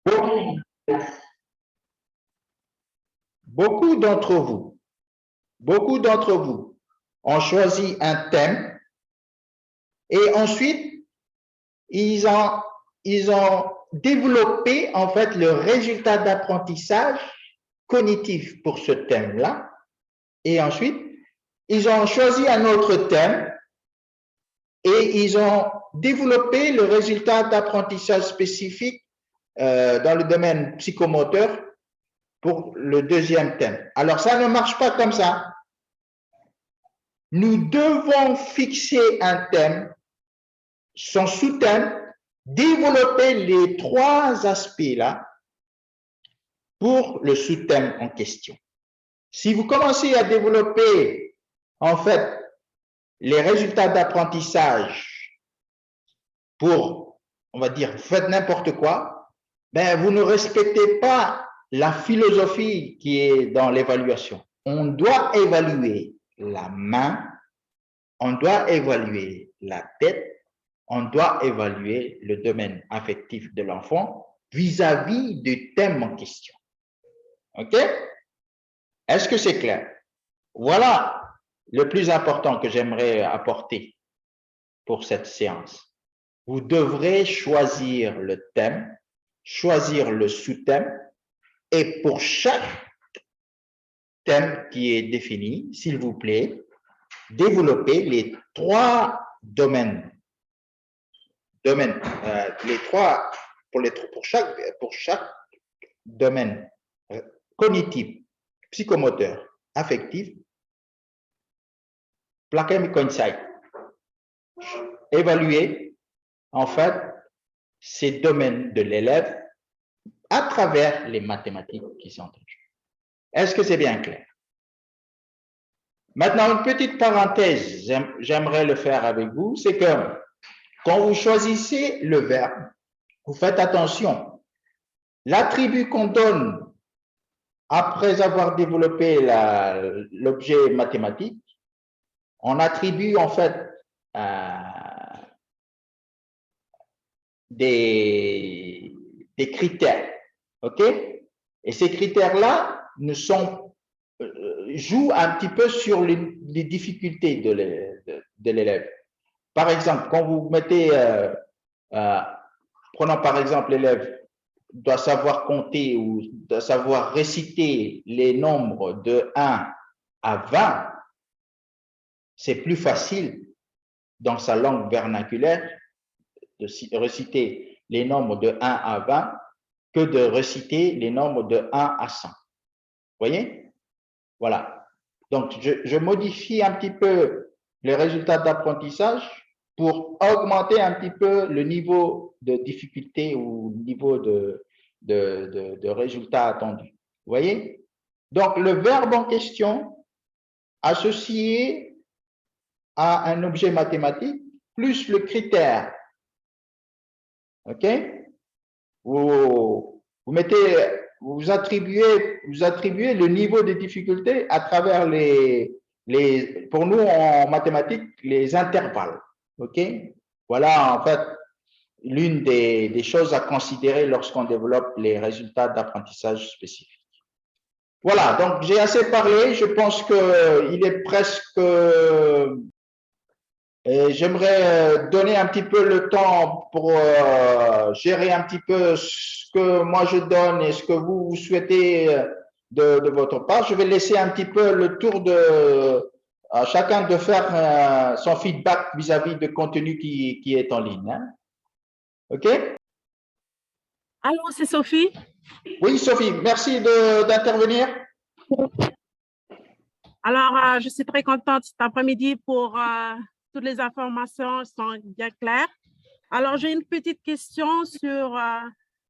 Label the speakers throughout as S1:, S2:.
S1: Beaucoup beaucoup d'entre vous ont choisi un thème et ensuite, ils ont développé en fait le résultat d'apprentissage cognitif pour ce thème-là. Et ensuite, ils ont choisi un autre thème et ils ont développé le résultat d'apprentissage spécifique dans le domaine psychomoteur pour le deuxième thème. Alors, ça ne marche pas comme ça. Nous devons fixer un thème, son sous-thème, développer les trois aspects-là pour le sous-thème en question. Si vous commencez à développer, en fait, les résultats d'apprentissage pour, on va dire, faites n'importe quoi, ben, vous ne respectez pas la philosophie qui est dans l'évaluation. On doit évaluer la main, on doit évaluer la tête, on doit évaluer le domaine affectif de l'enfant vis-à-vis du thème en question. OK? Est-ce que c'est clair? Voilà le plus important que j'aimerais apporter pour cette séance. Vous devrez choisir le thème, choisir le sous-thème, et pour chaque thème qui est défini, s'il vous plaît, développer les trois domaines. Pour chaque domaine cognitif, psychomoteur, affectif, Plaquemine coincide. Évaluer, en fait, ces domaines de l'élève à travers les mathématiques qui sont en jeu. Est-ce que c'est bien clair? Maintenant, une petite parenthèse, j'aimerais le faire avec vous, c'est que quand vous choisissez le verbe, vous faites attention. L'attribut qu'on donne après avoir développé l'objet mathématique, on attribue en fait des critères, ok? Et ces critères-là jouent un petit peu sur les difficultés de l'élève. Par exemple, quand vous mettez, prenons par exemple l'élève doit savoir compter ou doit savoir réciter les nombres de 1 à 20, c'est plus facile dans sa langue vernaculaire de réciter les nombres de 1 à 20 que de réciter les nombres de 1 à 100. Vous voyez? Voilà. Donc, je modifie un petit peu les résultats d'apprentissage pour augmenter un petit peu le niveau de difficulté ou le niveau de résultats attendus. Vous voyez? Donc, le verbe en question associé à un objet mathématique plus le critère. OK? Vous attribuez le niveau de difficulté à travers pour nous en mathématiques, les intervalles. OK? Voilà, en fait, l'une des choses à considérer lorsqu'on développe les résultats d'apprentissage spécifiques. Voilà, donc j'ai assez parlé. Je pense qu'il est presque... J'aimerais donner un petit peu le temps pour gérer un petit peu ce que moi je donne et ce que vous souhaitez de votre part. Je vais laisser un petit peu le tour à chacun de faire son feedback vis-à-vis du contenu qui est en ligne. Hein? OK?
S2: Allô, c'est Sophie?
S1: Oui, Sophie, merci d'intervenir.
S2: Alors, je suis très contente cet après-midi pour toutes les informations sont bien claires. Alors, j'ai une petite question sur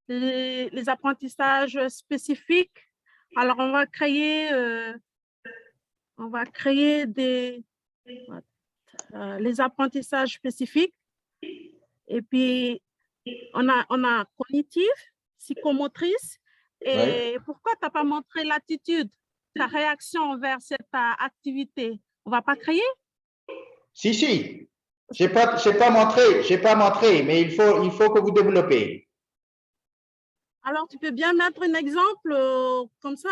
S2: les apprentissages spécifiques. Alors, on va créer les apprentissages spécifiques. Et puis, on a cognitif, psychomotrice. Et oui. Pourquoi tu n'as pas montré l'attitude, ta réaction vers cette activité? On ne va pas créer?
S1: Si. Je n'ai pas montré, mais il faut que vous développez.
S2: Alors, tu peux bien mettre un exemple comme ça.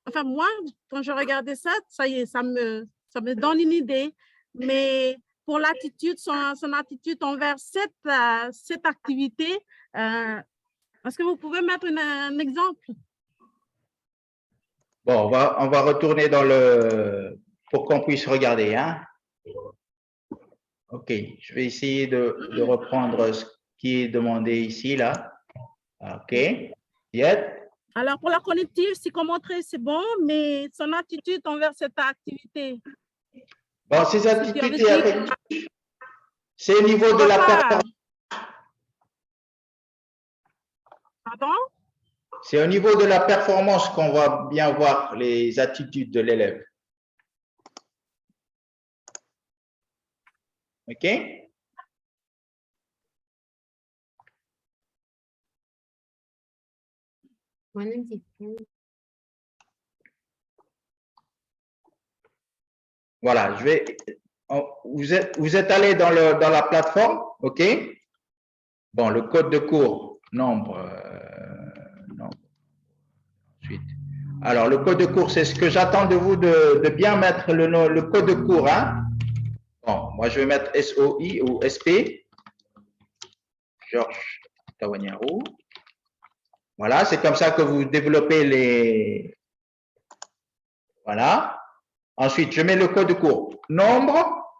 S2: Enfin, moi, quand je regardais ça, ça y est, ça me donne une idée. Mais pour l'attitude, son attitude envers cette activité, est-ce que vous pouvez mettre un exemple?
S1: Bon, on va retourner dans le... pour qu'on puisse regarder. Hein? OK, je vais essayer de reprendre ce qui est demandé ici, là. OK. Yet.
S2: Alors, pour la cognitive, psychomotrice, c'est bon, mais son attitude envers cette activité.
S1: Bon, ces activités affectives, c'est au niveau de la performance.
S2: Pardon?
S1: C'est au niveau de la performance qu'on va bien voir les attitudes de l'élève. OK? Voilà, je vais. Vous êtes allé dans la plateforme, OK? Bon, le code de cours, nombre. Ensuite. Alors, le code de cours, c'est ce que j'attends de vous de bien mettre le code de cours. Hein? Bon, moi, je vais mettre SOI ou SP. Georges Tawanyarou. Voilà, c'est comme ça que vous développez les... Voilà. Ensuite, je mets le code de cours. Nombre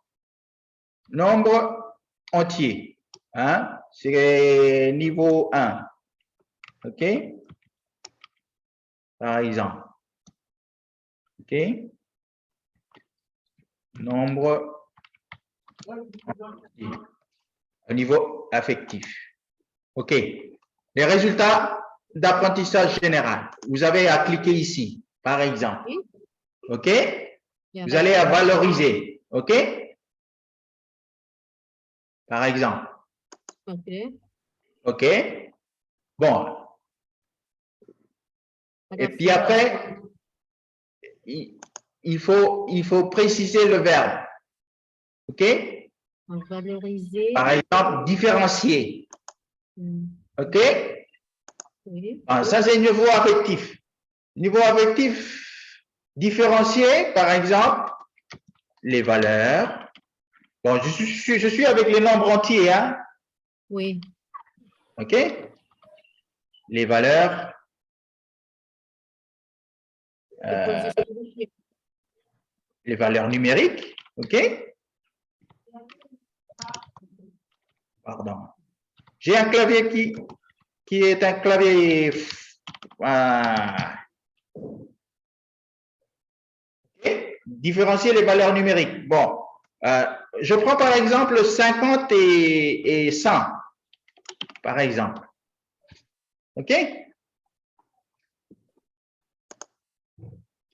S1: entier. Hein? C'est niveau 1. OK? Par exemple. OK? Nombre entier. Au niveau affectif. OK. Les résultats d'apprentissage général. Vous avez à cliquer ici, par exemple. OK? Vous allez à valoriser. OK? Par exemple.
S3: OK.
S1: OK? Bon. Et puis après, il faut préciser le verbe. OK?
S3: Valoriser.
S1: Par exemple, différencier. OK?
S3: Oui.
S1: Ah, ça, c'est niveau affectif. Niveau affectif, différencier, par exemple, les valeurs. Bon, je suis avec les nombres entiers, hein?
S3: Oui.
S1: OK? Les valeurs. Les valeurs numériques. OK? Pardon. J'ai un clavier qui est un clavier... Okay. Différencier les valeurs numériques. Bon, je prends par exemple 50 et 100, par exemple. OK?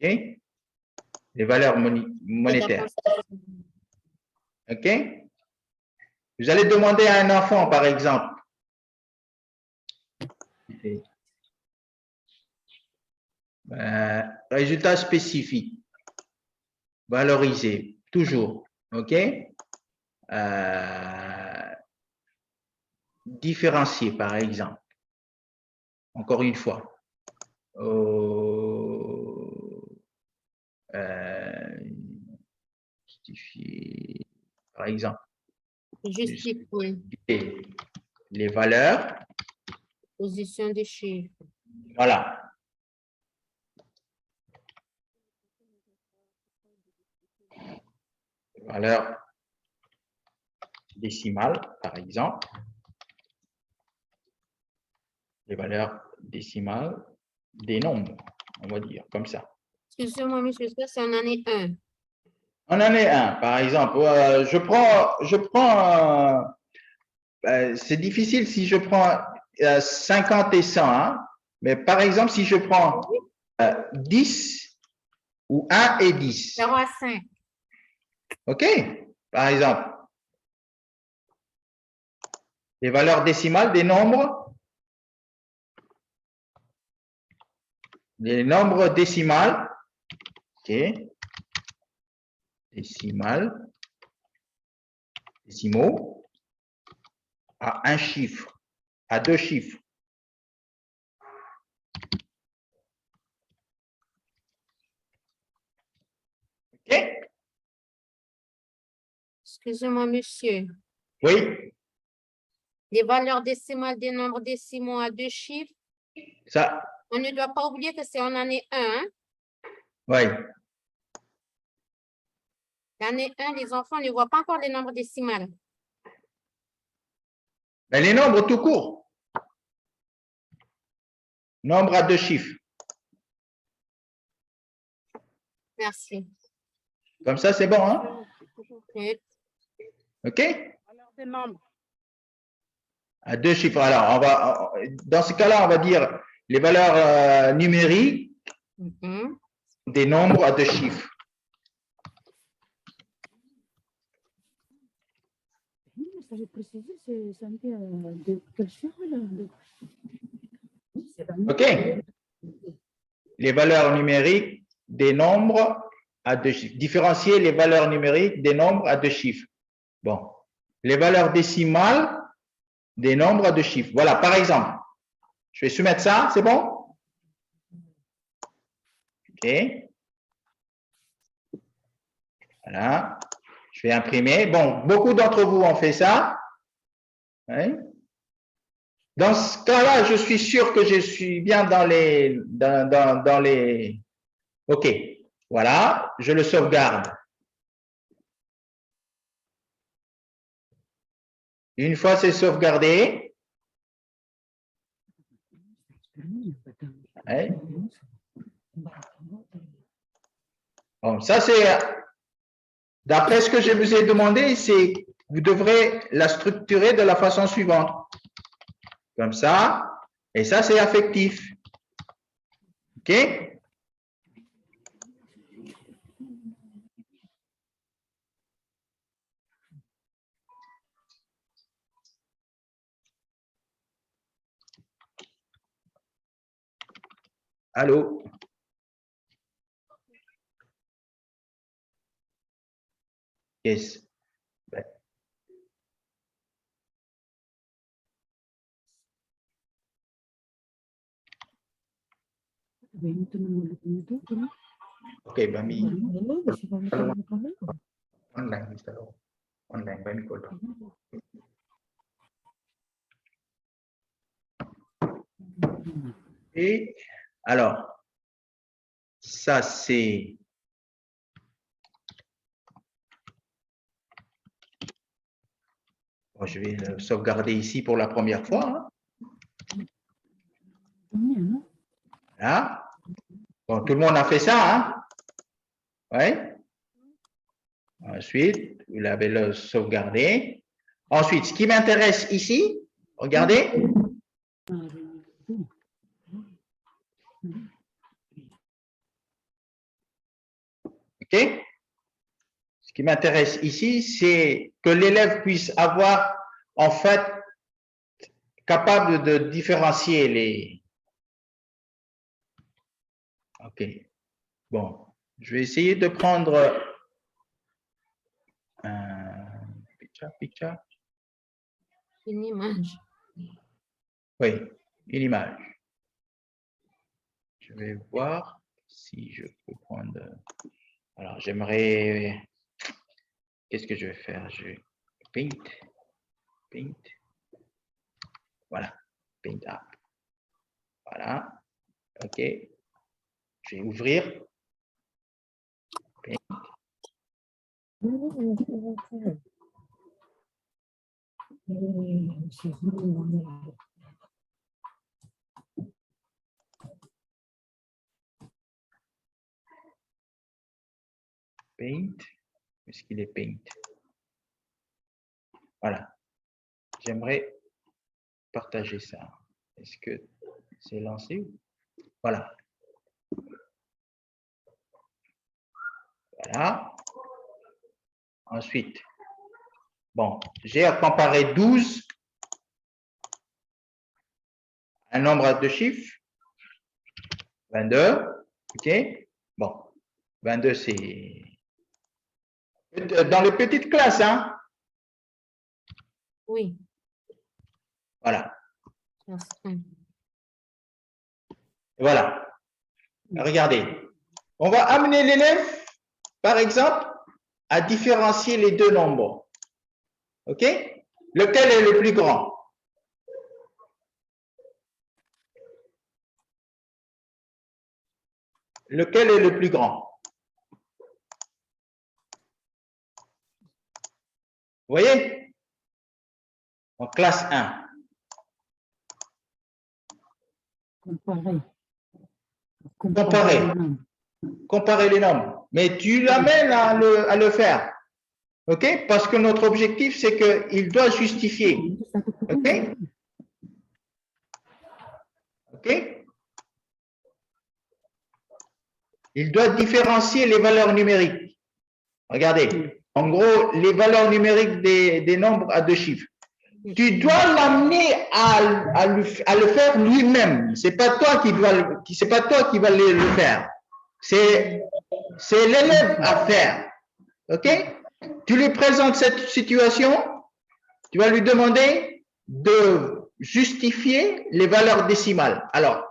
S1: OK? Les valeurs monétaires. OK? Vous allez demander à un enfant, par exemple. Résultat spécifique. Valoriser, toujours. OK? Différencier, par exemple. Encore une fois. Justifier, par exemple.
S3: Justifier.
S1: Les valeurs.
S3: Position des chiffres.
S1: Voilà. Les valeurs décimales, par exemple. Les valeurs décimales des nombres, on va dire, comme ça.
S3: Excusez-moi, monsieur, ça c'est en année 1.
S1: En année 1, par exemple, je prends c'est difficile si je prends 50 et 100, hein, mais par exemple, si je prends 10 ou 1 et 10.
S3: 0 à 5.
S1: OK? Par exemple, les valeurs décimales des nombres. Les nombres décimales. OK? Décimaux. À un chiffre, à deux chiffres.
S3: Excusez-moi, monsieur.
S1: Oui,
S3: Les valeurs décimales des nombres décimaux à 2 chiffres,
S1: ça,
S3: on ne doit pas oublier que c'est en année 1. Hein?
S1: oui.
S3: L'année 1, les enfants ne voient pas encore les nombres décimales.
S1: Mais les nombres tout court. Nombre à 2 chiffres.
S3: Merci.
S1: Comme ça, c'est bon, hein?
S3: Oui.
S1: OK?
S2: Alors, des nombres.
S1: À 2 chiffres. Alors, dans ce cas-là, on va dire les valeurs numériques
S3: Mhm.
S1: des nombres à 2 chiffres.
S4: Ça j'ai précisé, c'est de quel chiffre là?
S1: OK? Les valeurs numériques des nombres à 2 chiffres. Différencier les valeurs numériques des nombres à 2 chiffres. Bon. Les valeurs décimales des nombres à 2 chiffres. Voilà, par exemple. Je vais soumettre ça, c'est bon? OK. Voilà. Je vais imprimer. Bon, beaucoup d'entre vous ont fait ça. Oui. Dans ce cas-là, je suis sûr que je suis bien dans les... dans les... OK. Voilà, je le sauvegarde. Une fois c'est sauvegardé, oui. Bon, ça c'est, d'après ce que je vous ai demandé, c'est vous devrez la structurer de la façon suivante. Comme ça, et ça c'est affectif. OK? Allô? Yes. OK, Bami. Online, Mr. Online, Bami Koto. Et alors, ça c'est... Bon, je vais le sauvegarder ici pour la première fois. Hein. Là. Bon, tout le monde a fait ça, hein? Oui. Ensuite, vous l'avez le sauvegardé. Ensuite, ce qui m'intéresse ici, regardez. OK? Ce qui m'intéresse ici, c'est que l'élève puisse avoir, en fait, capable de différencier les... OK. Bon, je vais essayer de prendre un picture.
S3: Une image.
S1: Oui, une image. Je vais voir si je peux prendre... Alors, j'aimerais... Qu'est-ce que je vais faire? Je vais paint. Voilà, paint up. Voilà, OK. Je vais ouvrir. Paint. Paint. Est-ce qu'il est paint? Voilà. J'aimerais partager ça. Est-ce que c'est lancé? Voilà. Voilà. Ensuite, bon, j'ai à comparer 12, un nombre à 2 chiffres, 22, OK? Bon, 22 c'est dans les petites classes, hein?
S3: Oui.
S1: Voilà.
S3: Classe 1.
S1: Voilà. Regardez. On va amener l'élève, par exemple, à différencier les deux nombres. OK? Lequel est le plus grand? Lequel est le plus grand? Vous voyez? En classe 1.
S4: Comparer.
S1: Comparer. Comparer les nombres. Mais tu l'amènes à le faire. OK? Parce que notre objectif, c'est qu'il doit justifier. OK? OK? Il doit différencier les valeurs numériques. Regardez. En gros, les valeurs numériques des nombres à 2 chiffres. Tu dois l'amener à le faire lui-même. C'est pas toi qui va le faire. C'est l'élève à faire. OK? Tu lui présentes cette situation, tu vas lui demander de justifier les valeurs décimales. Alors,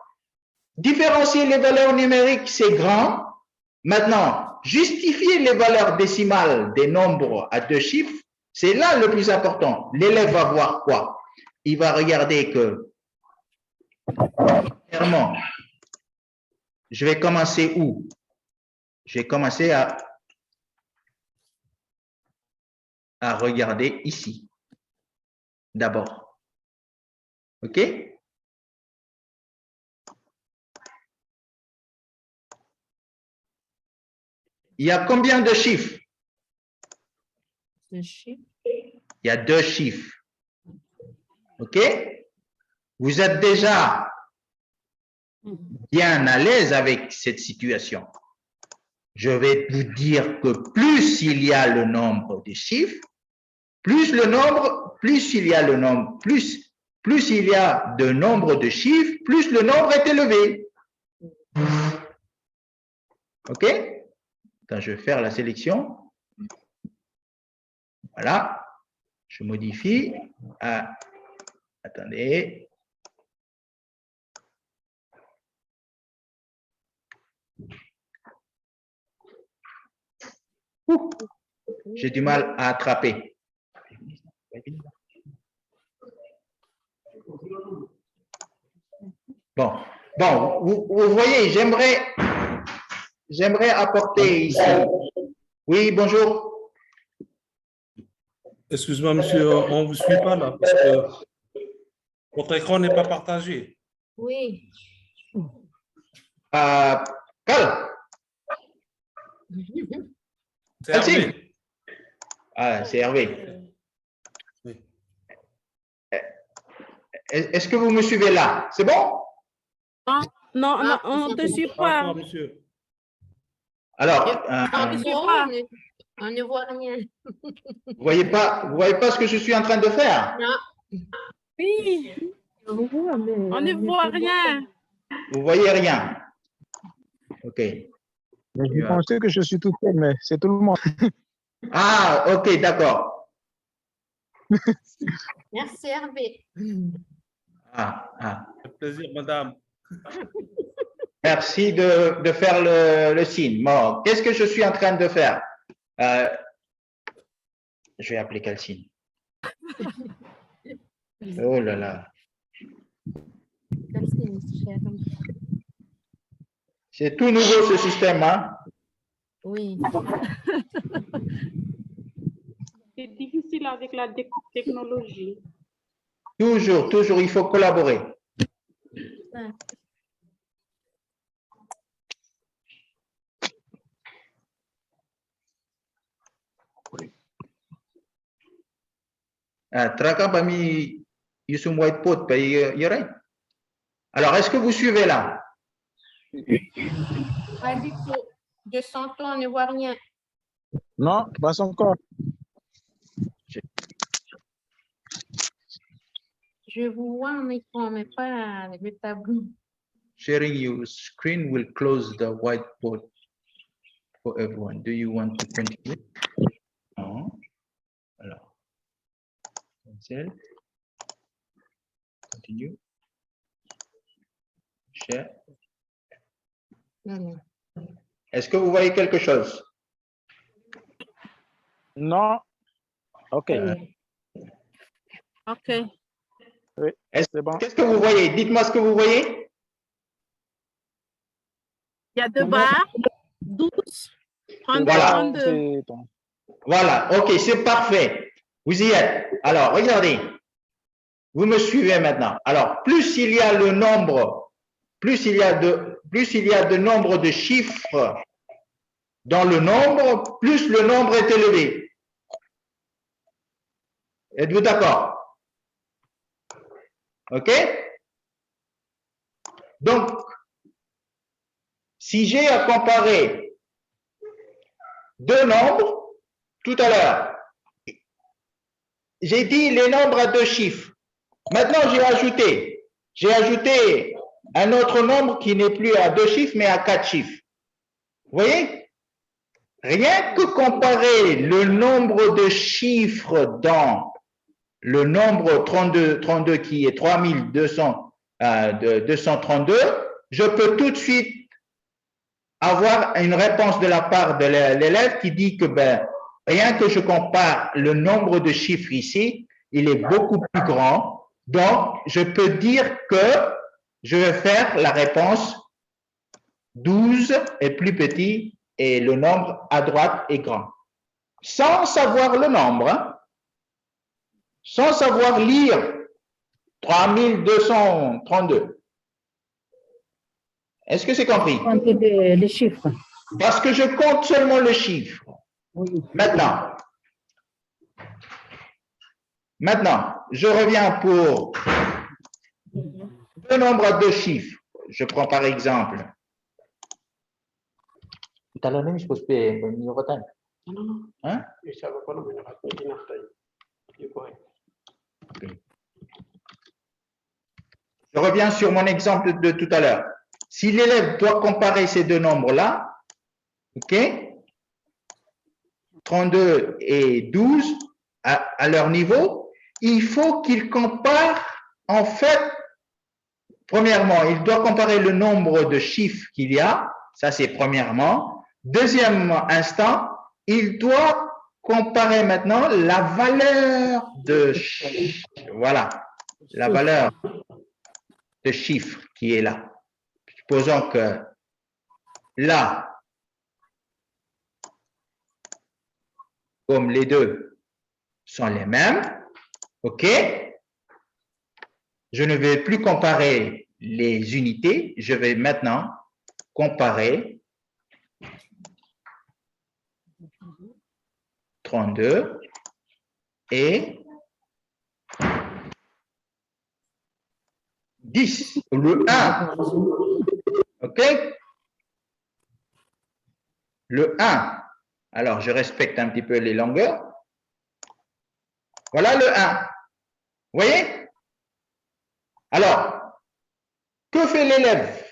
S1: différencier les valeurs numériques, c'est grand. Maintenant, justifier les valeurs décimales des nombres à 2 chiffres, c'est là le plus important. L'élève va voir quoi? Il va regarder que, clairement, je vais commencer où? Je vais commencer à regarder ici, d'abord. OK? Il y a combien de chiffres? Il y a 2 chiffres. OK? Vous êtes déjà bien à l'aise avec cette situation. Je vais vous dire que plus il y a le nombre de chiffres, plus il y a de nombre de chiffres, plus le nombre est élevé. OK? Quand je vais faire la sélection, voilà, je modifie à, attendez, j'ai du mal à attraper. Bon, vous voyez, j'aimerais apporter ici. Oui, bonjour.
S5: Excuse-moi, monsieur, on ne vous suit pas là, parce que votre écran n'est pas partagé.
S3: Oui.
S1: Calme.
S5: C'est Hervé.
S1: Ah, c'est Hervé.
S5: Oui.
S1: Est-ce que vous me suivez là? C'est bon?
S2: Non, on ne te suit pas.
S5: D'accord, monsieur.
S1: Alors,
S3: On ne voit rien.
S1: vous voyez pas ce que je suis en train de faire?
S3: Non.
S2: Oui, on ne voit rien.
S1: Vous voyez rien? OK.
S6: Je pensais que je suis tout seul, mais c'est tout le monde.
S1: Ah, OK, d'accord.
S3: Merci Hervé.
S1: Ah.
S5: Avec plaisir, madame.
S1: Merci de faire le signe. Bon, qu'est-ce que je suis en train de faire? Je vais appeler quel signe? Oh là là. C'est tout nouveau ce système, hein?
S3: Oui.
S2: C'est difficile avec la technologie.
S1: Toujours, il faut collaborer. Traka parmi Yusum Whitepot, alors, est-ce que vous suivez là?
S3: Pas du tout. De son ton, on ne voit rien.
S6: Non, pas encore.
S3: Je vous vois en écran, mais pas le tableau.
S1: Sharing your screen will close the whiteboard for everyone. Do you want to continue? Non. Alors, cancel. Continue. Share.
S3: Non.
S1: Est-ce que vous voyez quelque chose?
S6: Non. OK.
S2: OK.
S6: Oui, c'est bon.
S1: Qu'est-ce que vous voyez? Dites-moi ce que vous voyez.
S2: Il y a deux barres, 12, 32,
S1: Voilà.
S2: 32.
S6: C'est bon.
S1: Voilà, ok, c'est parfait. Vous y êtes. Alors, regardez. Vous me suivez maintenant. Alors, plus il y a le nombre, plus il y a de nombre de chiffres dans le nombre, plus le nombre est élevé. Êtes-vous d'accord? OK? Donc, si j'ai à comparer deux nombres, tout à l'heure, j'ai dit les nombres à deux chiffres. Maintenant, j'ai ajouté un autre nombre qui n'est plus à deux chiffres, mais à quatre chiffres. Vous voyez? Rien que comparer le nombre de chiffres dans le nombre 32 qui est 3232, je peux tout de suite avoir une réponse de la part de l'élève qui dit que rien que je compare le nombre de chiffres ici, il est beaucoup plus grand. Donc, je peux dire que je vais faire la réponse 12 est plus petit et le nombre à droite est grand. Sans savoir le nombre, hein, sans savoir lire 3232. Est-ce que c'est compris?
S4: Compter les chiffres.
S1: Parce que je compte seulement le chiffre.
S4: Oui.
S1: Maintenant, je reviens pour deux nombres à deux chiffres. Je prends par exemple. Hein? Je reviens sur mon exemple de tout à l'heure. Si l'élève doit comparer ces deux nombres-là, OK, 32 et 12 à leur niveau, il faut qu'il compare, en fait, premièrement, il doit comparer le nombre de chiffres qu'il y a, ça c'est premièrement. Deuxième instant, il doit comparer maintenant la valeur de, voilà, la valeur de chiffre qui est là. Supposons que là, comme les deux sont les mêmes, OK, je ne vais plus comparer les unités, je vais maintenant comparer 32 et 10, le 1, OK? Le 1, alors je respecte un petit peu les longueurs. Voilà le 1. Vous voyez? Alors, que fait l'élève?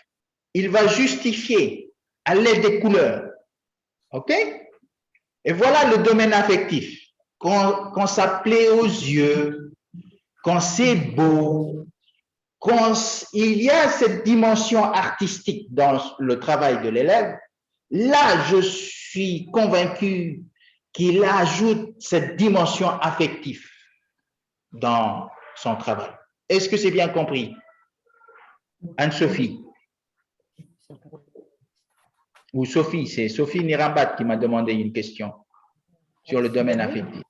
S1: Il va justifier à l'aide des couleurs. OK? Et voilà le domaine affectif. Quand ça plaît aux yeux, quand c'est beau, quand il y a cette dimension artistique dans le travail de l'élève, là, je suis convaincu qu'il ajoute cette dimension affective dans son travail. Est-ce que c'est bien compris? Anne-Sophie. Ou Sophie, c'est Sophie Nirambat qui m'a demandé une question sur le domaine affectif.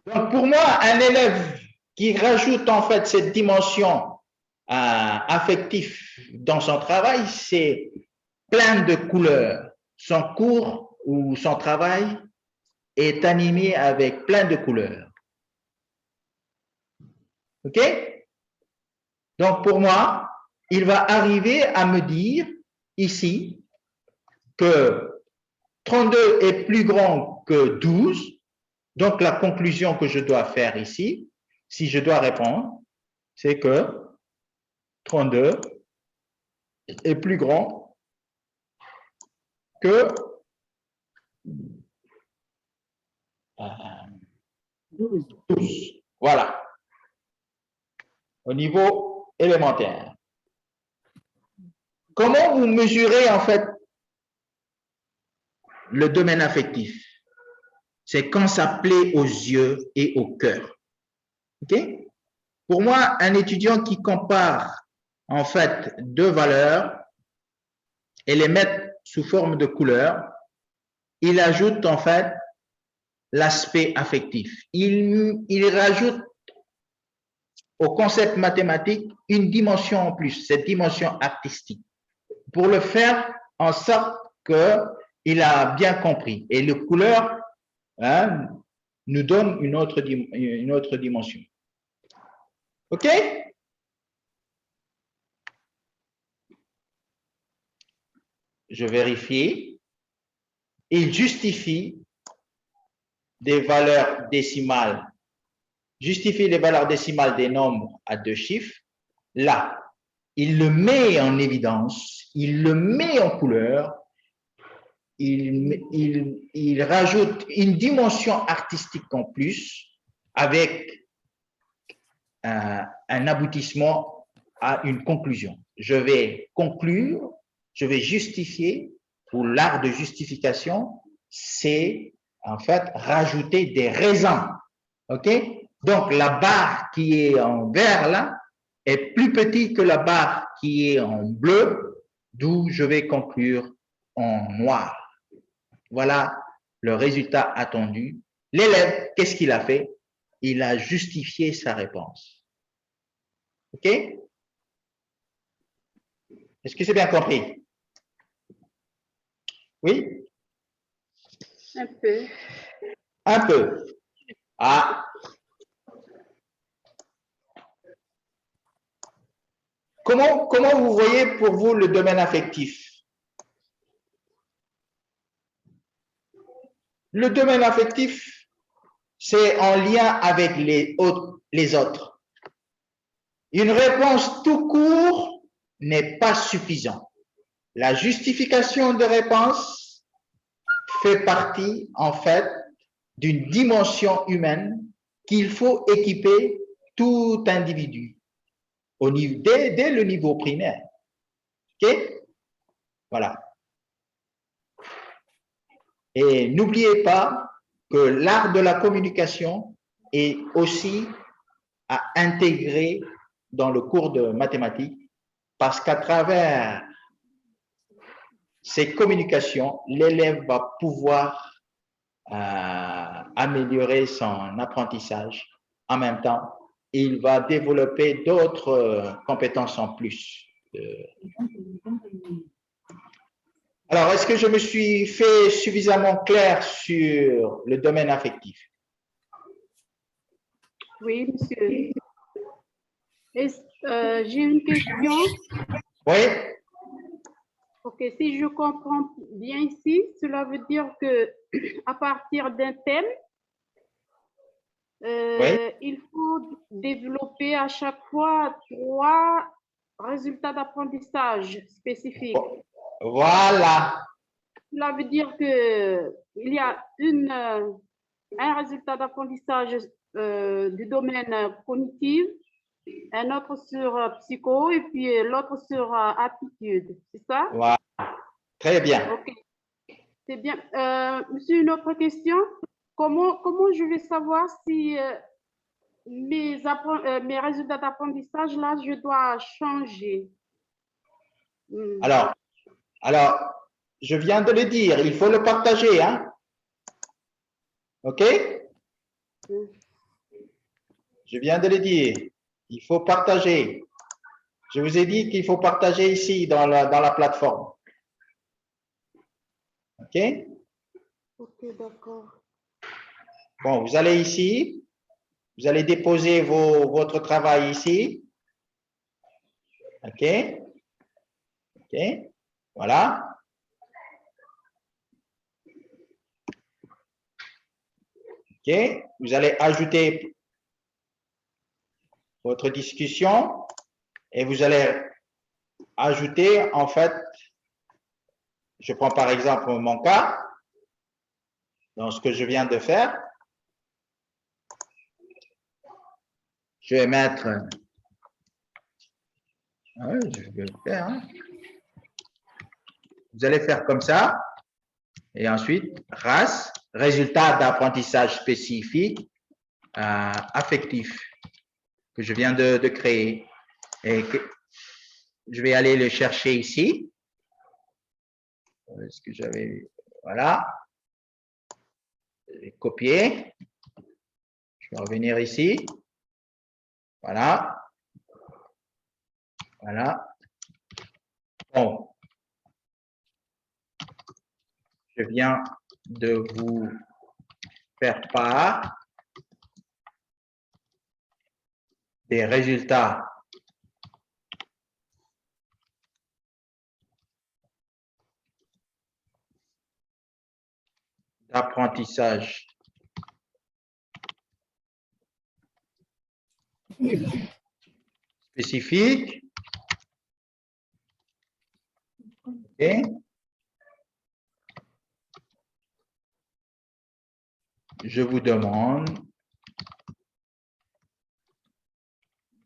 S1: Donc, pour moi, un élève qui rajoute en fait cette dimension affective dans son travail, c'est plein de couleurs. Son cours ou son travail est animé avec plein de couleurs. OK? Donc, pour moi, il va arriver à me dire ici que 32 est plus grand que 12. Donc, la conclusion que je dois faire ici, si je dois répondre, c'est que 32 est plus grand que 12. Voilà. Au niveau élémentaire. Comment vous mesurez en fait le domaine affectif? c'est quand ça plaît aux yeux et au cœur. OK? Pour moi, un étudiant qui compare en fait deux valeurs et les met sous forme de couleurs, il ajoute en fait l'aspect affectif. Il rajoute au concept mathématique une dimension en plus, cette dimension artistique, pour le faire en sorte qu'il a bien compris. Et les couleurs nous donnent une autre dimension. OK? Je vérifie. Il justifie des valeurs décimales. Justifie les valeurs décimales des nombres à deux chiffres. Là, il le met en évidence, il le met en couleur, il rajoute une dimension artistique en plus avec un aboutissement à une conclusion. Je vais conclure, je vais justifier, ou l'art de justification, c'est en fait rajouter des raisons. OK? Donc, la barre qui est en vert là est plus petite que la barre qui est en bleu, d'où je vais conclure en noir. Voilà le résultat attendu. L'élève, qu'est-ce qu'il a fait? Il a justifié sa réponse. OK? Est-ce que c'est bien compris? Oui?
S7: Un peu.
S1: Un peu. Ah. Comment vous voyez pour vous le domaine affectif? Le domaine affectif, c'est en lien avec les autres. Une réponse tout court n'est pas suffisante. La justification de réponse fait partie, en fait, d'une dimension humaine qu'il faut équiper tout individu dès le niveau primaire. OK? Voilà. Et n'oubliez pas que l'art de la communication est aussi à intégrer dans le cours de mathématiques parce qu'à travers ces communications, l'élève va pouvoir améliorer son apprentissage. En même temps, il va développer d'autres compétences en plus. Alors, est-ce que je me suis fait suffisamment clair sur le domaine affectif?
S7: Oui, monsieur. J'ai une question.
S1: Oui.
S7: Ok, si je comprends bien ici, cela veut dire que à partir d'un thème, il faut développer à chaque fois 3 résultats d'apprentissage spécifiques.
S1: Voilà.
S7: Cela veut dire qu'il y a un résultat d'apprentissage du domaine cognitif, un autre sur psycho et puis l'autre sur aptitude, c'est ça?
S1: Voilà. Très bien.
S7: Ok, c'est bien. Monsieur, une autre question. Comment je vais savoir si mes résultats d'apprentissage, là, je dois changer?
S1: Alors, je viens de le dire, il faut le partager, hein? OK? Je viens de le dire, il faut partager. Je vous ai dit qu'il faut partager ici dans la plateforme. OK?
S7: Ok, d'accord.
S1: Bon, vous allez ici, vous allez déposer votre travail ici. OK? OK? Voilà. OK? Vous allez ajouter votre discussion et vous allez ajouter, en fait, je prends par exemple mon cas, dans ce que je viens de faire. Je vais mettre, je vais le faire, hein. Vous allez faire comme ça, et ensuite, race, résultats d'apprentissage spécifique affectif que je viens de créer. Et je vais aller le chercher ici. Est-ce que j'avais... Voilà. Je vais copier. Je vais revenir ici. Voilà. Voilà. Bon. Je viens de vous faire part des résultats d'apprentissage spécifique. Okay. Je vous demande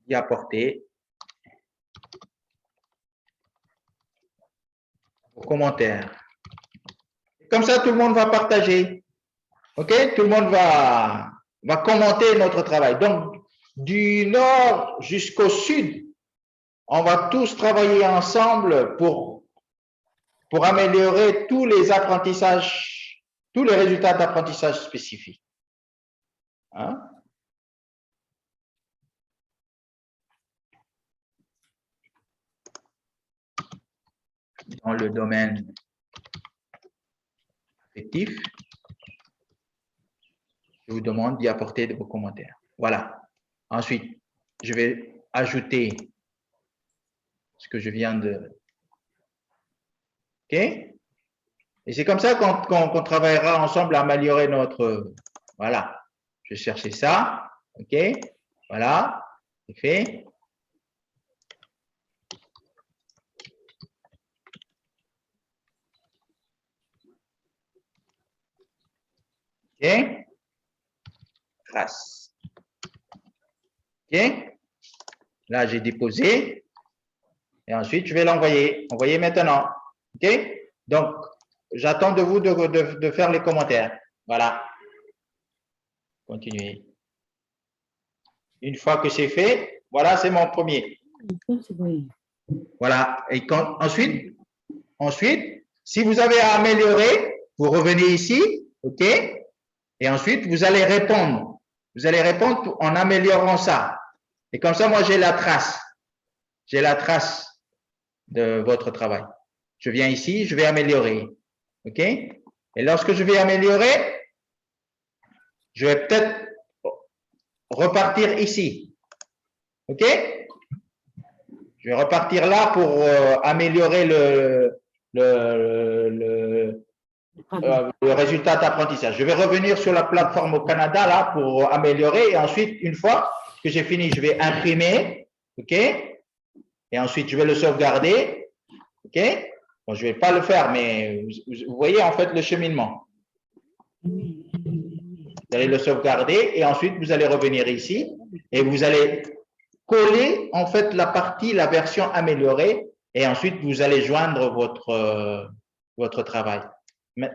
S1: d'y apporter vos commentaires. Comme ça, tout le monde va partager. OK? Tout le monde va commenter notre travail. Donc, du nord jusqu'au sud, on va tous travailler ensemble pour améliorer tous les apprentissages, tous les résultats d'apprentissage spécifiques. Hein? Dans le domaine affectif, je vous demande d'y apporter vos commentaires. Voilà. Ensuite, je vais ajouter ce que je viens de... OK? Et c'est comme ça qu'on travaillera ensemble à améliorer notre... Voilà. Je vais chercher ça. OK? Voilà. C'est fait. OK? Trace. OK? Là, j'ai déposé. Et ensuite, je vais l'envoyer. Envoyer maintenant. OK? Donc, j'attends de vous de faire les commentaires. Voilà. Continuez. Une fois que c'est fait, voilà, c'est mon premier. Voilà. Et ensuite, si vous avez à améliorer, vous revenez ici. OK? Et ensuite, vous allez répondre. Vous allez répondre en améliorant ça. Et comme ça, moi, j'ai la trace. J'ai la trace de votre travail. Je viens ici, je vais améliorer. OK? Et lorsque je vais améliorer, je vais peut-être repartir ici. OK? Je vais repartir là pour améliorer le résultat d'apprentissage. Je vais revenir sur la plateforme au Canada là pour améliorer et ensuite, une fois que j'ai fini, je vais imprimer. OK? Et ensuite, je vais le sauvegarder. OK? Bon, je ne vais pas le faire, mais vous voyez en fait le cheminement. Vous allez le sauvegarder et ensuite, vous allez revenir ici et vous allez coller en fait la version améliorée et ensuite, vous allez joindre votre travail.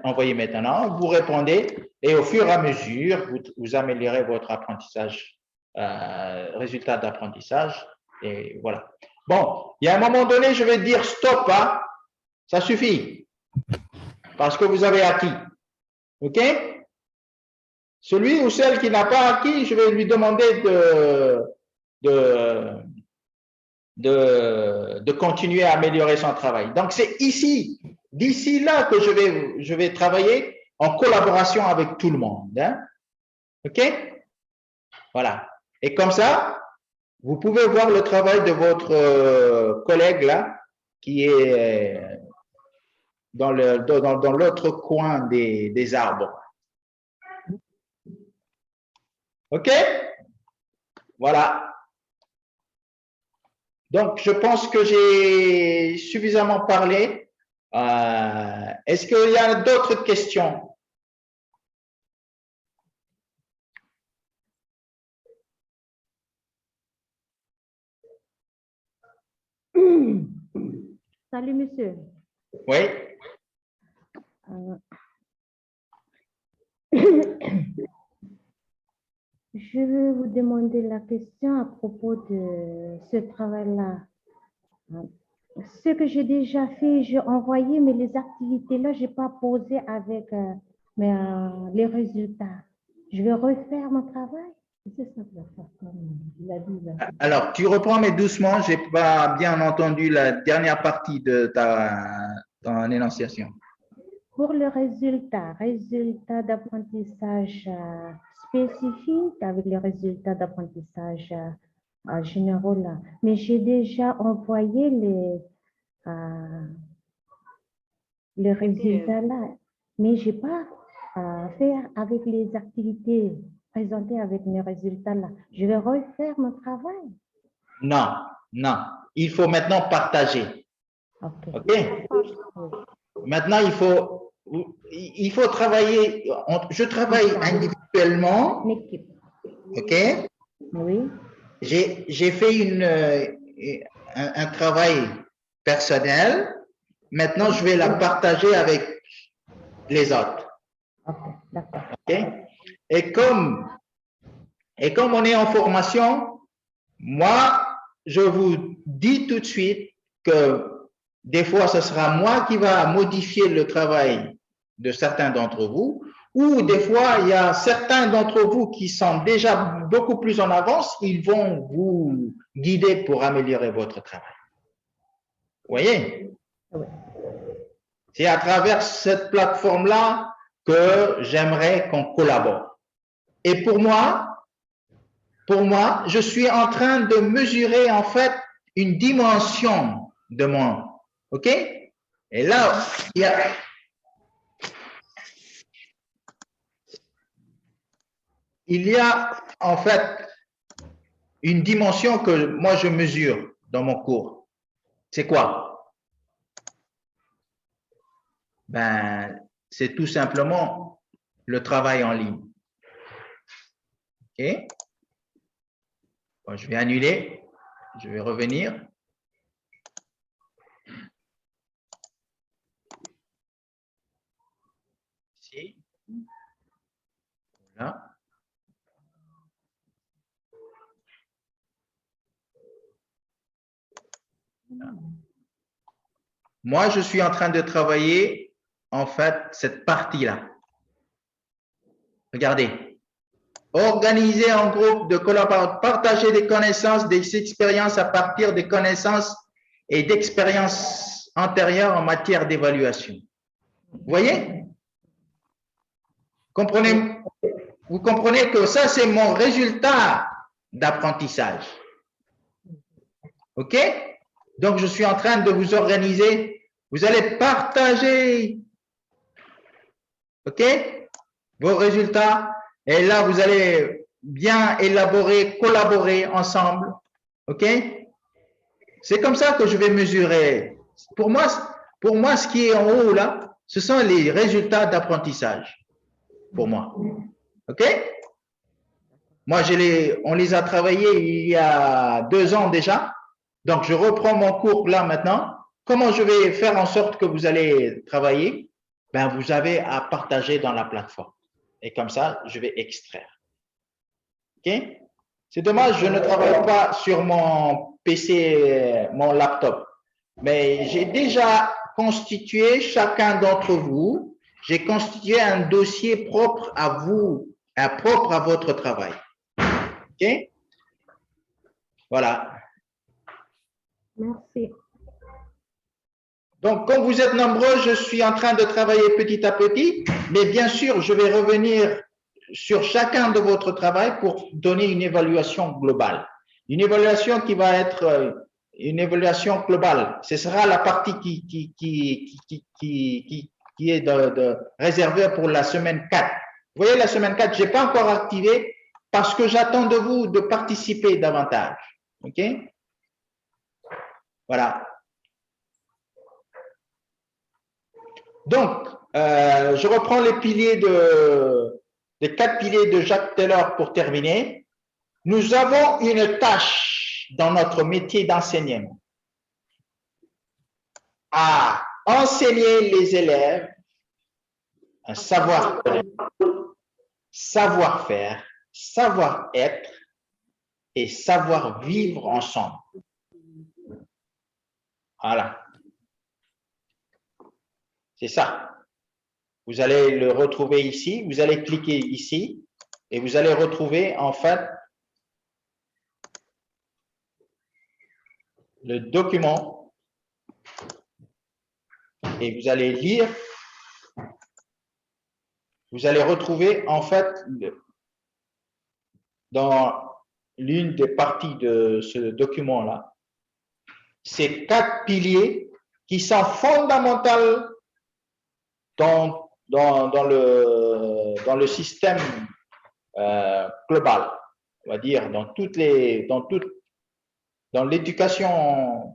S1: Envoyez maintenant, vous répondez et au fur et à mesure, vous améliorez votre apprentissage, résultat d'apprentissage et voilà. Bon, il y a un moment donné, je vais dire stop, hein? Ça suffit parce que vous avez acquis. OK? Celui ou celle qui n'a pas acquis, je vais lui demander de continuer à améliorer son travail. Donc, c'est ici, d'ici là que je vais travailler en collaboration avec tout le monde. Hein? OK? Voilà. Et comme ça, vous pouvez voir le travail de votre collègue là, qui est dans l'autre coin des arbres. OK? Voilà. Donc, je pense que j'ai suffisamment parlé. Est-ce qu'il y a d'autres questions?
S4: Salut, monsieur.
S1: Oui.
S4: Je veux vous demander la question à propos de ce travail-là. Ce que j'ai déjà fait, j'ai envoyé, mais les activités-là, je n'ai pas posé avec les résultats. Je vais refaire mon travail. C'est ça que je vais faire, comme il a dit là.
S1: Alors, tu reprends, mais doucement. Je n'ai pas bien entendu la dernière partie de ton énonciation.
S4: Pour le résultat d'apprentissage spécifique avec les résultats d'apprentissage généraux là. Mais j'ai déjà envoyé les résultats là, mais j'ai pas fait avec les activités présentées avec mes résultats là. Je vais refaire mon travail.
S1: Non, non. Il faut maintenant partager.
S4: Ok.
S1: OK? Maintenant, il faut travailler. Je travaille individuellement.
S4: Une équipe.
S1: OK?
S4: Oui.
S1: J'ai fait un travail personnel. Maintenant, je vais la partager avec les autres.
S4: Ok, d'accord.
S1: OK? Et comme on est en formation, moi, je vous dis tout de suite que des fois, ce sera moi qui va modifier le travail de certains d'entre vous, ou des fois, il y a certains d'entre vous qui sont déjà beaucoup plus en avance, ils vont vous guider pour améliorer votre travail. Vous voyez?
S4: Oui.
S1: C'est à travers cette plateforme-là que j'aimerais qu'on collabore. Et pour moi, je suis en train de mesurer en fait une dimension de moi. OK? Et là, il y a en fait une dimension que moi je mesure dans mon cours. C'est quoi? Ben, c'est tout simplement le travail en ligne. OK? Bon, je vais annuler. Je vais revenir. Ici. Là. Moi, je suis en train de travailler, en fait, cette partie-là. Regardez. Organiser en groupe de collaborateurs, partager des connaissances, des expériences à partir des connaissances et d'expériences antérieures en matière d'évaluation. Vous voyez? Vous comprenez que ça, c'est mon résultat d'apprentissage. OK? Donc, je suis en train de vous organiser. Vous allez partager, OK, vos résultats. Et là, vous allez bien élaborer, collaborer ensemble. OK? C'est comme ça que je vais mesurer. Pour moi, ce qui est en haut, là, ce sont les résultats d'apprentissage. Pour moi. OK? Moi, on les a travaillés il y a 2 ans déjà. Donc, je reprends mon cours là maintenant. Comment je vais faire en sorte que vous allez travailler? Ben, vous avez à partager dans la plateforme. Et comme ça, je vais extraire. OK? C'est dommage, je ne travaille pas sur mon PC, mon laptop. Mais j'ai déjà constitué, chacun d'entre vous, j'ai constitué un dossier propre à vous, propre à votre travail. OK? Voilà.
S4: Merci.
S1: Donc, comme vous êtes nombreux, je suis en train de travailler petit à petit, mais bien sûr, je vais revenir sur chacun de votre travail pour donner une évaluation globale. Une évaluation qui va être une évaluation globale. Ce sera la partie qui est réservée pour la semaine 4. Vous voyez, la semaine 4, je n'ai pas encore activé parce que j'attends de vous de participer davantage. OK? Voilà. Donc, je reprends les piliers les 4 piliers de Jacques Taylor pour terminer. Nous avons une tâche dans notre métier d'enseignant à enseigner les élèves un savoir-connaître. savoir-faire, savoir-être et savoir-vivre ensemble. Voilà. C'est ça. Vous allez le retrouver ici. Vous allez cliquer ici et vous allez retrouver en fait le document et vous allez lire. Vous allez retrouver en fait dans l'une des parties de ce document-là ces 4 piliers qui sont fondamentaux dans le système global, on va dire, dans l'éducation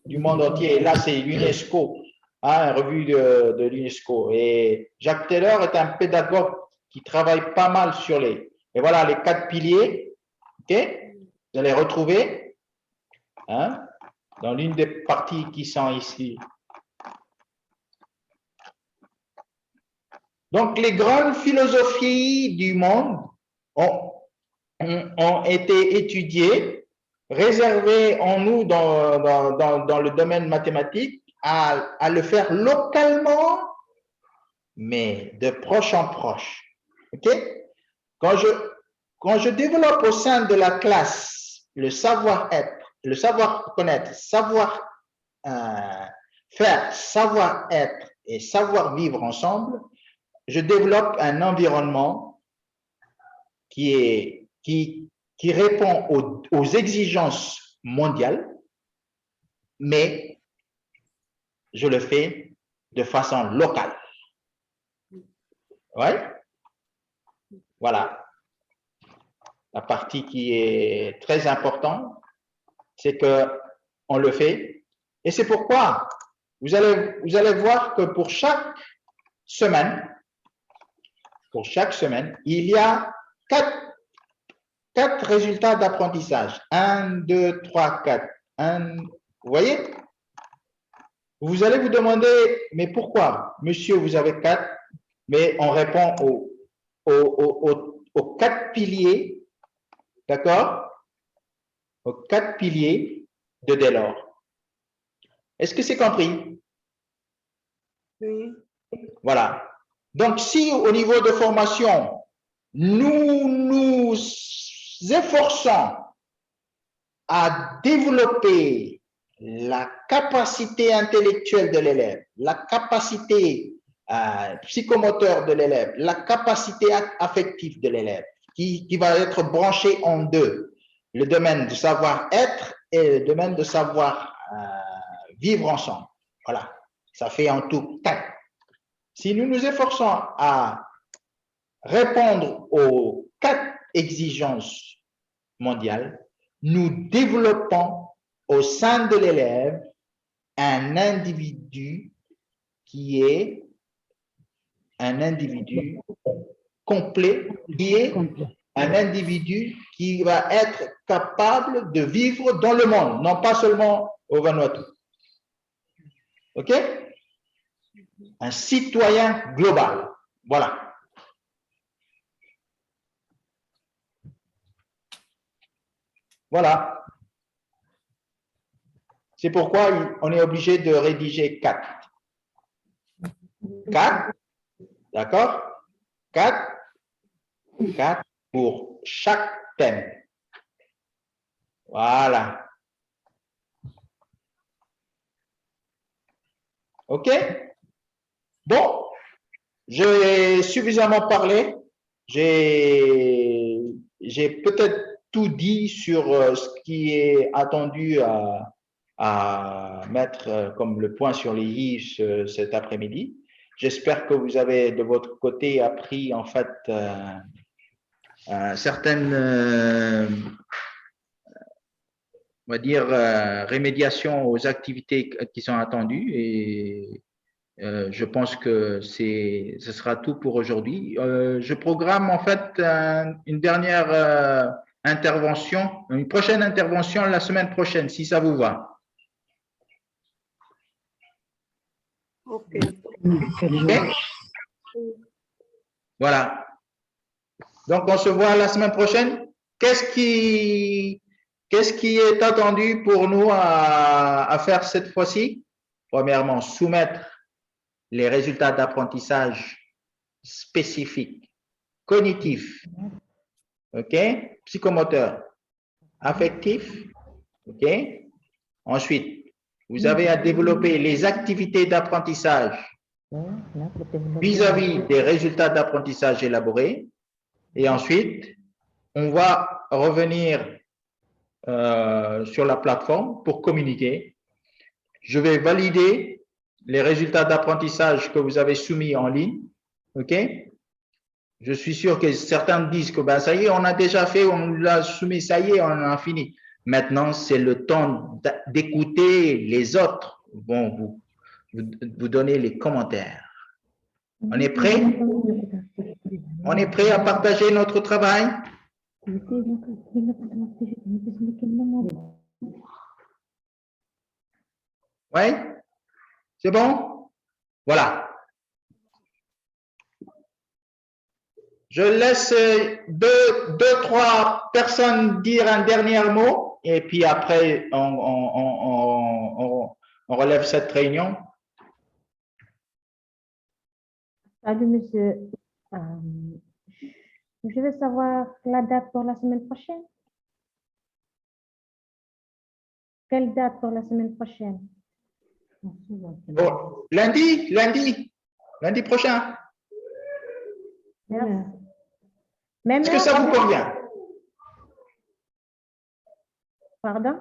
S1: du monde entier. Et là, c'est l'UNESCO, hein, une revue de l'UNESCO. Et Jacques Taylor est un pédagogue qui travaille pas mal sur les 4 piliers. Ok, vous allez retrouver hein, dans l'une des parties qui sont ici. Donc, les grandes philosophies du monde ont été étudiées, réservées en nous dans le domaine mathématique, à le faire localement, mais de proche en proche. OK? Quand je développe au sein de la classe le savoir-être, le savoir-connaître, savoir-faire, savoir-être et savoir-vivre ensemble, je développe un environnement qui répond aux exigences mondiales, mais je le fais de façon locale. Ouais? Voilà. La partie qui est très importante, c'est que on le fait. Et c'est pourquoi vous allez voir que pour chaque semaine, il y a 4 résultats d'apprentissage. 1, 2, 3, 4. Vous voyez? Vous allez vous demander, mais pourquoi? Monsieur, vous avez 4, mais on répond aux 4 piliers, d'accord? Aux 4 piliers de Delors. Est-ce que c'est compris?
S7: Oui.
S1: Voilà. Donc, si au niveau de formation, nous nous efforçons à développer la capacité intellectuelle de l'élève, la capacité psychomoteur de l'élève, la capacité affective de l'élève, qui va être branchée en 2, le domaine du savoir-être et le domaine de savoir vivre ensemble. Voilà, ça fait en tout 4. Si nous nous efforçons à répondre aux 4 exigences mondiales, nous développons au sein de l'élève un individu qui est un individu complet, qui est un individu qui va être capable de vivre dans le monde, non pas seulement au Vanuatu. OK? Un citoyen global. Voilà. Voilà. C'est pourquoi on est obligé de rédiger 4. 4, d'accord? 4 pour chaque thème. Voilà. OK? Bon, j'ai suffisamment parlé. J'ai peut-être tout dit sur ce qui est attendu à mettre comme le point sur les i cet après-midi. J'espère que vous avez de votre côté appris en fait certaines, on va dire, rémédiations aux activités qui sont attendues et je pense que ce sera tout pour aujourd'hui. Je programme en fait une dernière intervention, une prochaine intervention la semaine prochaine, si ça vous va.
S7: OK.
S1: Okay. Voilà. Donc, on se voit la semaine prochaine. Qu'est-ce qui est attendu pour nous à faire cette fois-ci? Premièrement, soumettre les résultats d'apprentissage spécifiques, cognitifs, ok, psychomoteur, affectif, ok. Ensuite, vous avez à développer les activités d'apprentissage vis-à-vis des résultats d'apprentissage élaborés. Et ensuite, on va revenir sur la plateforme pour communiquer. Je vais valider les résultats d'apprentissage que vous avez soumis en ligne, ok. Je suis sûr que certains disent que ben, ça y est, on a déjà fait, on l'a soumis, ça y est, on a fini. Maintenant, c'est le temps d'écouter les autres vont vous donner les commentaires. On est prêt? On est prêt à partager notre travail? Oui? C'est bon? Voilà. Je laisse deux, trois personnes dire un dernier mot et puis après, on relève cette réunion.
S4: Salut, monsieur. Je veux savoir la date pour la semaine prochaine. Quelle date pour la semaine prochaine?
S1: Oh, lundi prochain.
S4: Merci.
S1: Est-ce que ça vous convient?
S4: Pardon?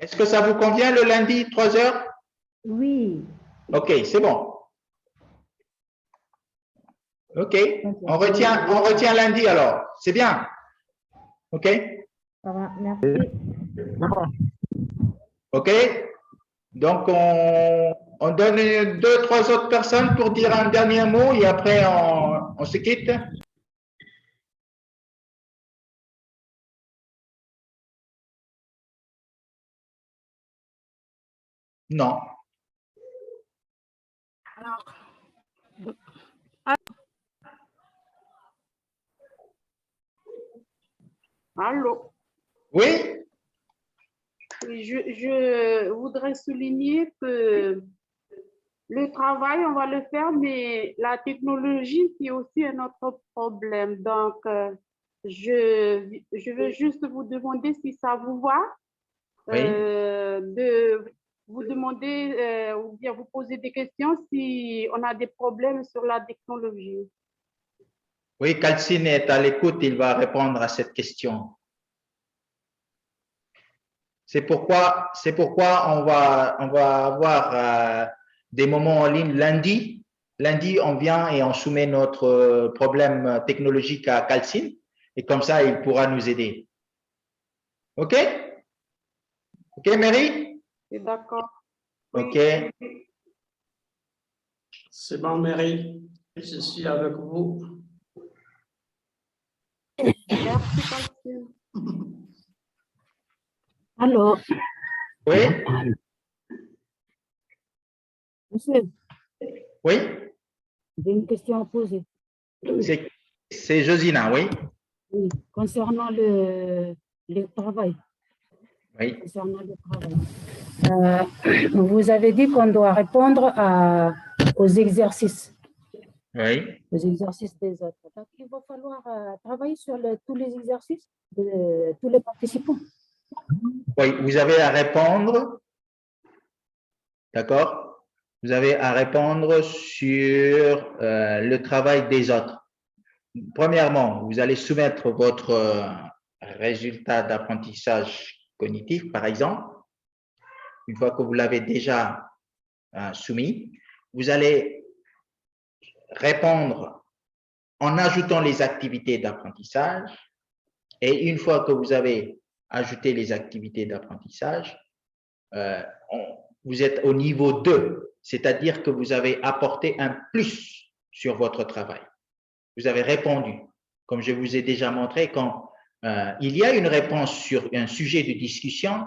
S1: Est-ce que ça vous convient le lundi, 3 heures?
S4: Oui.
S1: Ok, c'est bon. Ok, on retient lundi alors. C'est bien. Ok?
S4: Ça va, merci.
S1: Ok? Donc, on donne 2, 3 autres personnes pour dire un dernier mot et après, on se quitte. Non.
S7: Allô?
S1: Oui?
S7: Je voudrais souligner que le travail, on va le faire, mais la technologie, c'est aussi un autre problème. Donc, je veux juste vous demander si ça vous va,
S1: Oui.
S7: de vous demander ou bien vous poser des questions si on a des problèmes sur la technologie.
S1: Oui, Calcine est à l'écoute, il va répondre à cette question. C'est pourquoi on va avoir des moments en ligne lundi. Lundi, on vient et on soumet notre problème technologique à Calcine et comme ça, il pourra nous aider. OK? OK, Mary?
S7: C'est d'accord.
S1: OK.
S8: C'est bon, Mary. Je suis avec vous.
S7: Merci, Calcine.
S9: Alors,
S1: Oui?
S9: monsieur,
S1: Oui?
S9: j'ai une question à poser.
S1: C'est Josina, oui?
S9: Oui, concernant le travail.
S1: Oui.
S9: Concernant le travail. Vous avez dit qu'on doit répondre aux exercices.
S1: Oui.
S9: Aux exercices des autres. Donc, il va falloir travailler sur tous les exercices de tous les participants.
S1: Oui, vous avez à répondre, d'accord? Vous avez à répondre sur le travail des autres. Premièrement, vous allez soumettre votre résultat d'apprentissage cognitif, par exemple. Une fois que vous l'avez déjà soumis, vous allez répondre en ajoutant les activités d'apprentissage. Et une fois que vous avez ajouté les activités d'apprentissage, vous êtes au niveau 2, c'est-à-dire que vous avez apporté un plus sur votre travail. Vous avez répondu. Comme je vous ai déjà montré, quand il y a une réponse sur un sujet de discussion,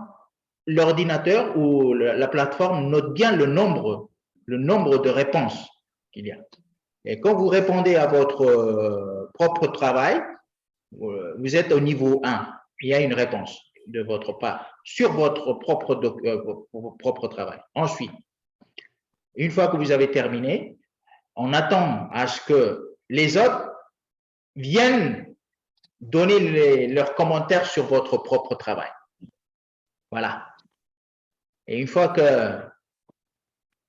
S1: l'ordinateur ou la plateforme note bien le nombre de réponses qu'il y a. Et quand vous répondez à votre propre travail, vous êtes au niveau 1. Il y a une réponse de votre part sur votre propre travail. Ensuite, une fois que vous avez terminé, on attend à ce que les autres viennent donner leurs commentaires sur votre propre travail. Voilà. Et une fois que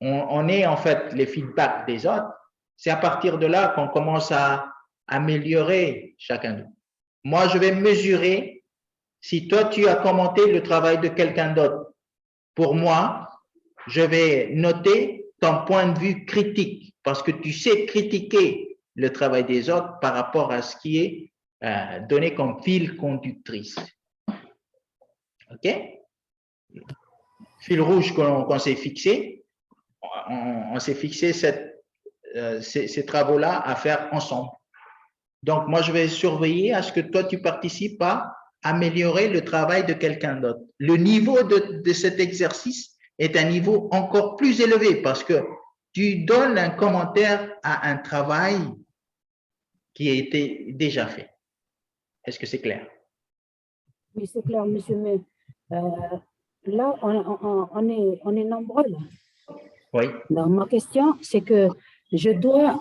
S1: on ait en fait les feedbacks des autres, c'est à partir de là qu'on commence à améliorer chacun d'eux. Moi, je vais mesurer si toi, tu as commenté le travail de quelqu'un d'autre. Pour moi, je vais noter ton point de vue critique parce que tu sais critiquer le travail des autres par rapport à ce qui est donné comme fil conductrice. OK? Fil rouge qu'on s'est fixé, on s'est fixé ces travaux-là à faire ensemble. Donc, moi, je vais surveiller à ce que toi, tu participes à améliorer le travail de quelqu'un d'autre. Le niveau de cet exercice est un niveau encore plus élevé parce que tu donnes un commentaire à un travail qui a été déjà fait. Est-ce que c'est clair?
S9: Oui, c'est clair, monsieur, mais là, on est nombreux. Là.
S1: Oui.
S9: Donc, ma question, c'est que je dois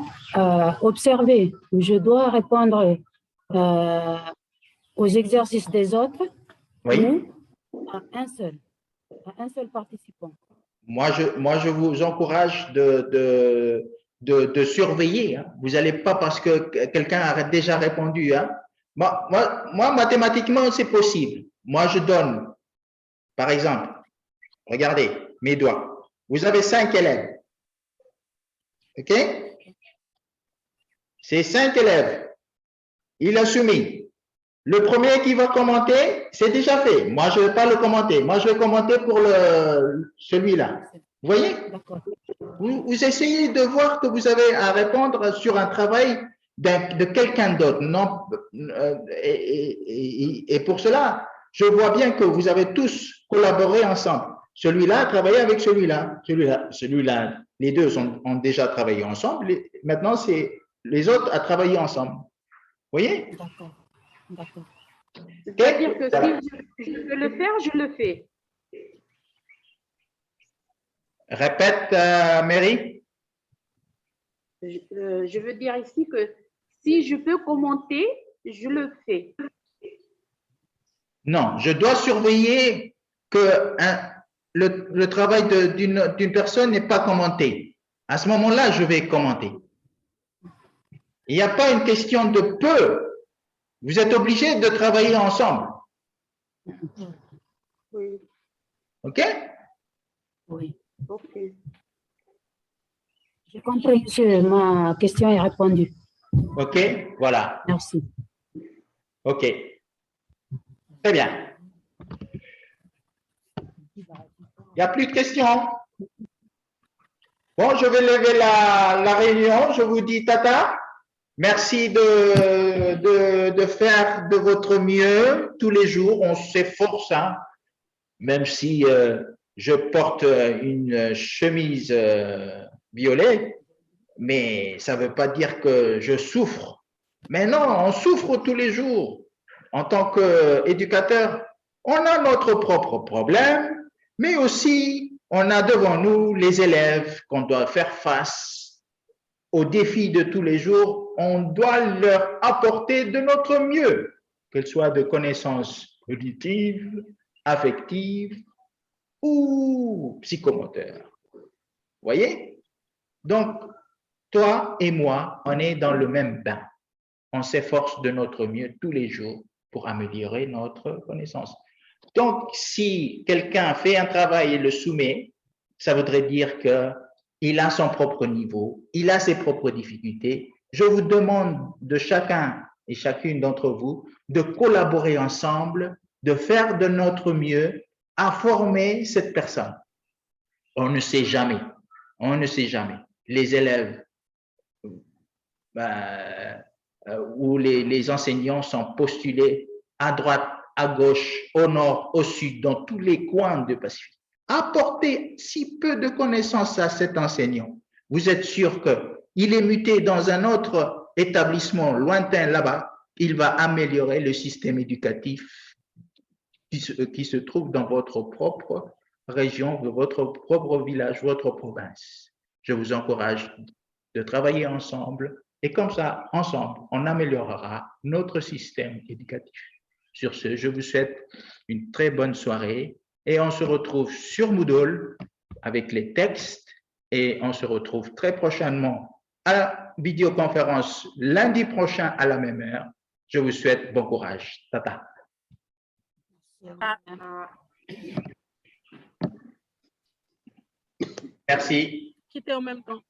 S9: observer, je dois répondre aux exercices des autres
S1: Oui.
S9: ou à un seul participant.
S1: Moi, je vous encourage de surveiller. Hein. Vous n'allez pas parce que quelqu'un a déjà répondu. Hein. Moi, mathématiquement, c'est possible. Moi, je donne, par exemple, regardez mes doigts. Vous avez 5 élèves. OK? C'est 5 élèves. Il a soumis. Le premier qui va commenter, c'est déjà fait. Moi, je ne vais pas le commenter. Moi, je vais commenter pour celui-là. Vous voyez? Vous essayez de voir que vous avez à répondre sur un travail de quelqu'un d'autre. Et pour cela, je vois bien que vous avez tous collaboré ensemble. Celui-là a travaillé avec celui-là. Celui-là, les deux ont déjà travaillé ensemble. Maintenant, c'est les autres à travailler ensemble. Vous voyez?
S9: D'accord. D'accord.
S7: C'est-à-dire que si je peux le faire, je le fais.
S1: Répète, Mary.
S7: Je veux dire ici que si je peux commenter, je le fais.
S1: Non, je dois surveiller que le travail d'une personne n'est pas commenté. À ce moment-là, je vais commenter. Il n'y a pas une question de peu. Vous êtes obligés de travailler ensemble.
S7: Oui.
S1: OK?
S9: Oui.
S7: OK.
S9: J'ai compris, monsieur. Ma question est répondue.
S1: OK, voilà.
S9: Merci.
S1: OK. Très bien. Il n'y a plus de questions? Bon, je vais lever la réunion. Je vous dis tata. Merci de faire de votre mieux tous les jours. On s'efforce, hein, même si je porte une chemise violet, mais ça ne veut pas dire que je souffre. Mais non, on souffre tous les jours. En tant qu'éducateur, on a notre propre problème, mais aussi on a devant nous les élèves qu'on doit faire face aux défis de tous les jours. On doit leur apporter de notre mieux, qu'elles soient de connaissances auditives, affectives ou psychomoteurs. Vous voyez? Donc, toi et moi, on est dans le même bain. On s'efforce de notre mieux tous les jours pour améliorer notre connaissance. Donc, si quelqu'un fait un travail et le soumet, ça voudrait dire qu'il a son propre niveau, il a ses propres difficultés. Je vous demande de chacun et chacune d'entre vous de collaborer ensemble, de faire de notre mieux à former cette personne. On ne sait jamais. On ne sait jamais. Les élèves où les enseignants sont postulés à droite, à gauche, au nord, au sud, dans tous les coins du Pacifique. Apportez si peu de connaissances à cet enseignant. Vous êtes sûr il est muté dans un autre établissement lointain là-bas, il va améliorer le système éducatif qui se trouve dans votre propre région, votre propre village, votre province. Je vous encourage de travailler ensemble et comme ça, ensemble, on améliorera notre système éducatif. Sur ce, je vous souhaite une très bonne soirée et on se retrouve sur Moodle avec les textes et on se retrouve très prochainement à la vidéoconférence lundi prochain à la même heure. Je vous souhaite bon courage. Tata. Merci.
S2: Quitter en même temps.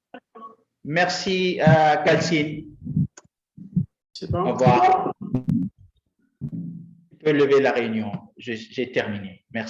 S1: Merci à Calcine. Au revoir. Tu peux lever la réunion. J'ai terminé. Merci.